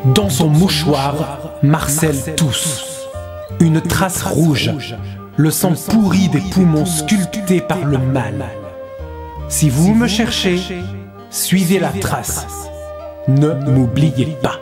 Dans son mouchoir, Marcel tousse. Une trace rouge, le sang pourri des poumons sculptés par le mal. Si vous me cherchez, suivez la trace. Ne m'oubliez pas.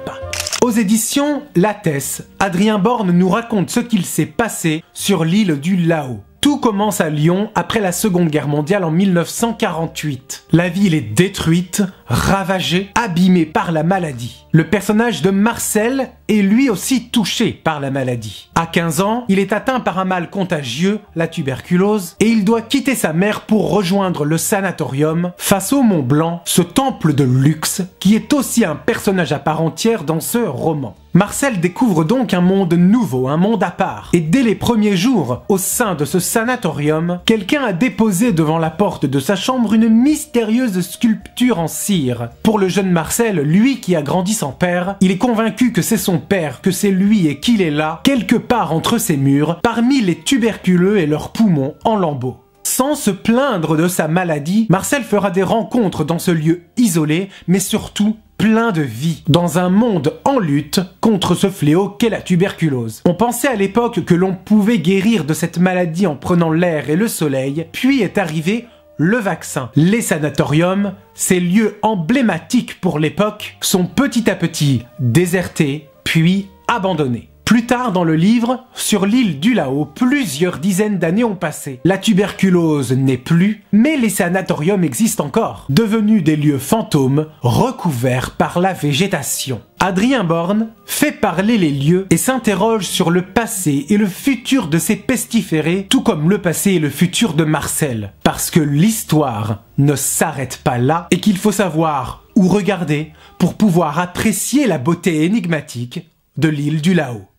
Aux éditions Lattès, Adrien Borne nous raconte ce qu'il s'est passé sur l'île du Laos. Tout commence à Lyon après la Seconde Guerre mondiale en 1948. La ville est détruite, ravagée, abîmée par la maladie. Le personnage de Marcel est lui aussi touché par la maladie. À 15 ans, il est atteint par un mal contagieux, la tuberculose, et il doit quitter sa mère pour rejoindre le sanatorium face au Mont Blanc, ce temple de luxe qui est aussi un personnage à part entière dans ce roman. Marcel découvre donc un monde nouveau, un monde à part. Et dès les premiers jours, au sein de ce sanatorium, quelqu'un a déposé devant la porte de sa chambre une mystérieuse sculpture en cire. Pour le jeune Marcel, lui qui a grandi sans père, il est convaincu que c'est son père, que c'est lui et qu'il est là, quelque part entre ces murs, parmi les tuberculeux et leurs poumons en lambeaux. Sans se plaindre de sa maladie, Marcel fera des rencontres dans ce lieu isolé, mais surtout plein de vie, dans un monde en lutte contre ce fléau qu'est la tuberculose. On pensait à l'époque que l'on pouvait guérir de cette maladie en prenant l'air et le soleil, puis est arrivé le vaccin. Les sanatoriums, ces lieux emblématiques pour l'époque, sont petit à petit désertés, puis abandonnés. Plus tard dans le livre, sur l'île du Laos, plusieurs dizaines d'années ont passé. La tuberculose n'est plus, mais les sanatoriums existent encore, devenus des lieux fantômes recouverts par la végétation. Adrien Borne fait parler les lieux et s'interroge sur le passé et le futur de ces pestiférés, tout comme le passé et le futur de Marcel. Parce que l'histoire ne s'arrête pas là et qu'il faut savoir où regarder pour pouvoir apprécier la beauté énigmatique de l'île du Laos.